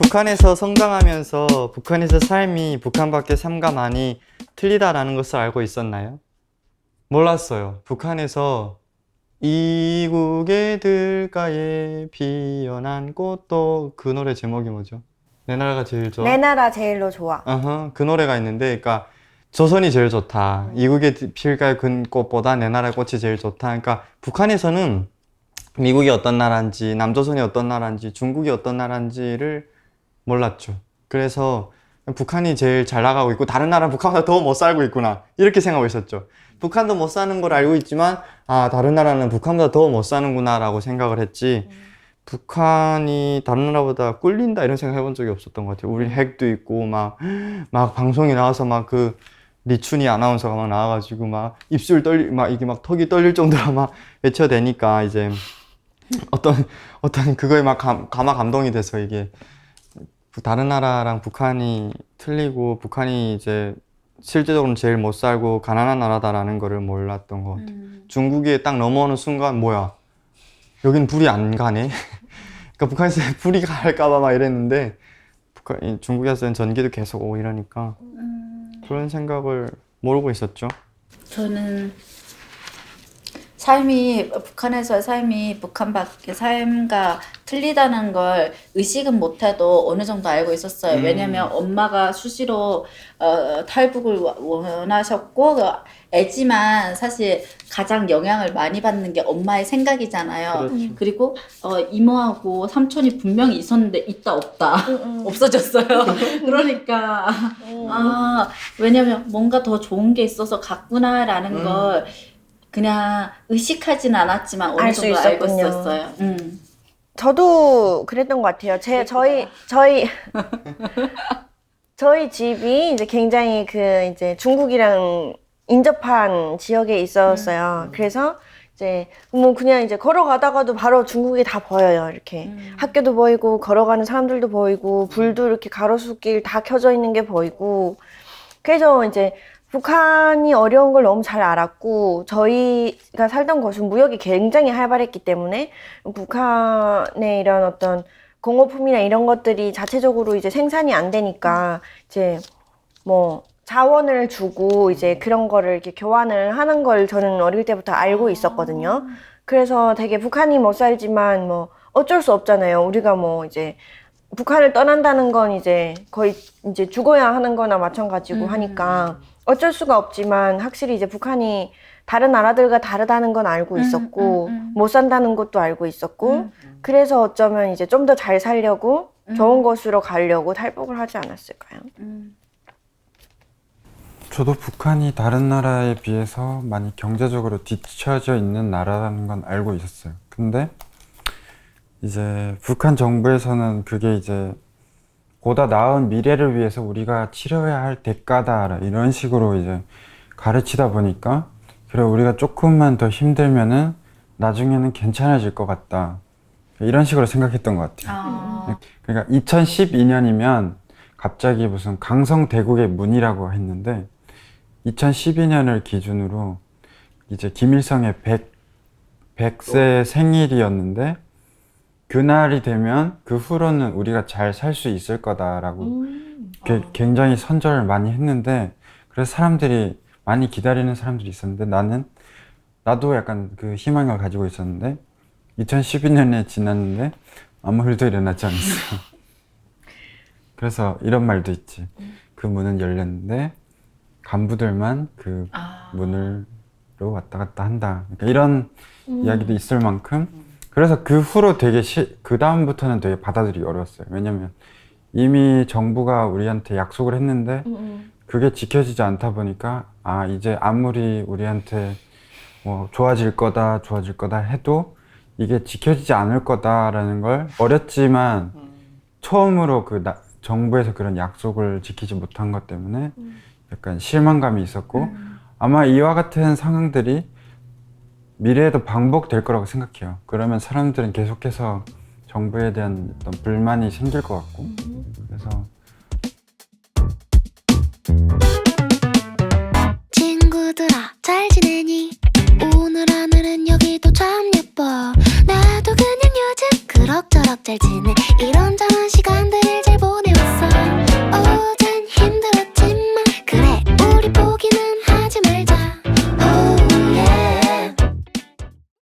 북한에서 성장하면서 북한에서 삶이 북한밖의 삶과 많이 틀리다라는 것을 알고 있었나요? 몰랐어요. 북한에서 이국의 들가에 피어난 꽃도 그 노래 제목이 뭐죠? 내 나라가 제일 좋아? 내 나라 제일로 좋아. 그 노래가 있는데, 그러니까 조선이 제일 좋다. 이국의 필가에 근 꽃보다 내 나라의 꽃이 제일 좋다. 그러니까 북한에서는 미국이 어떤 나라인지, 남조선이 어떤 나라인지, 중국이 어떤 나라인지를 몰랐죠. 그래서 북한이 제일 잘 나가고 있고 다른 나라는 북한보다 더 못 살고 있구나 이렇게 생각하고 있었죠. 북한도 못 사는 걸 알고 있지만 다른 나라는 북한보다 더 못 사는구나 라고 생각을 했지 북한이 다른 나라보다 꿀린다 이런 생각 해본 적이 없었던 것 같아요. 우리 핵도 있고 막 방송에 나와서 막 그 리춘희 아나운서가 막 나와가지고 막 입술 막 이게 막 턱이 떨릴 정도로 막 외쳐대니까 이제 어떤 그거에 막 가마 감동이 돼서 이게 다른 나라랑 북한이 틀리고 북한이 이제 실제적으로는 제일 못 살고 가난한 나라다라는 거를 몰랐던 것 같아요. 중국에 딱 넘어오는 순간 뭐야 여긴 불이 안 가네. 그러니까 북한에서 불이 갈까봐 막 이랬는데 중국에서는 전기도 계속 오고 이러니까 그런 생각을 모르고 있었죠. 저는 북한에서의 삶이 북한 밖의 삶과 틀리다는 걸 의식은 못해도 어느 정도 알고 있었어요. 왜냐면 엄마가 수시로 탈북을 원하셨고 애지만 사실 가장 영향을 많이 받는 게 엄마의 생각이잖아요. 그렇죠. 그리고 이모하고 삼촌이 분명히 있었는데 있다 없다 없어졌어요. 그러니까 왜냐면 뭔가 더 좋은 게 있어서 갔구나라는 걸 그냥 의식하진 않았지만 어느 알 수 정도 알고 있었군요. 있었어요. 저도 그랬던 것 같아요. 저희 집이 이제 굉장히 이제 중국이랑 인접한 지역에 있었어요. 그래서 이제 뭐 그냥 이제 걸어가다가도 바로 중국이 다 보여요. 이렇게 학교도 보이고 걸어가는 사람들도 보이고 불도 이렇게 가로수길 다 켜져 있는 게 보이고 그래서 이제 북한이 어려운 걸 너무 잘 알았고 저희가 살던 곳은 무역이 굉장히 활발했기 때문에 북한의 이런 어떤 공업품이나 이런 것들이 자체적으로 이제 생산이 안 되니까 이제 뭐 자원을 주고 이제 그런 거를 이렇게 교환을 하는 걸 저는 어릴 때부터 알고 있었거든요. 그래서 되게 북한이 못 살지만 뭐 어쩔 수 없잖아요. 우리가 뭐 이제 북한을 떠난다는 건 이제 거의 이제 죽어야 하는 거나 마찬가지고 하니까 어쩔 수가 없지만 확실히 이제 북한이 다른 나라들과 다르다는 건 알고 있었고 못 산다는 것도 알고 있었고 그래서 어쩌면 이제 좀 더 잘 살려고 좋은 곳으로 가려고 탈북을 하지 않았을까요? 저도 북한이 다른 나라에 비해서 많이 경제적으로 뒤처져 있는 나라라는 건 알고 있었어요. 근데 이제 북한 정부에서는 그게 이제 보다 나은 미래를 위해서 우리가 치러야 할 대가다 이런 식으로 이제 가르치다 보니까 그래 우리가 조금만 더 힘들면은 나중에는 괜찮아질 것 같다 이런 식으로 생각했던 것 같아요. 그러니까 2012년이면 갑자기 무슨 강성대국의 문이라고 했는데 2012년을 기준으로 이제 김일성의 100세 생일이었는데 그날이 되면 그 후로는 우리가 잘 살 수 있을 거다라고 굉장히 선전을 많이 했는데 그래서 사람들이 많이 기다리는 사람들이 있었는데 나도 약간 그 희망을 가지고 있었는데 2012년에 지났는데 아무 일도 일어나지 않았어요. 그래서 이런 말도 있지. 그 문은 열렸는데 간부들만 그 문으로 왔다 갔다 한다. 그러니까 이런 이야기도 있을 만큼 그래서 그 후로 되게 그 다음부터는 되게 받아들이기 어려웠어요. 왜냐면 이미 정부가 우리한테 약속을 했는데 그게 지켜지지 않다 보니까 이제 아무리 우리한테 뭐 좋아질 거다 해도 이게 지켜지지 않을 거다라는 걸 어렸지만 처음으로 정부에서 그런 약속을 지키지 못한 것 때문에 약간 실망감이 있었고 아마 이와 같은 상황들이 미래에도 반복될 거라고 생각해요. 그러면 사람들은 계속해서 정부에 대한 어떤 불만이 생길 것 같고 그래서 친구들아 잘 지내니? 오늘 하늘은 여기도 참 예뻐. 나도 그냥 요즘 그럭저럭 잘 지내. 이런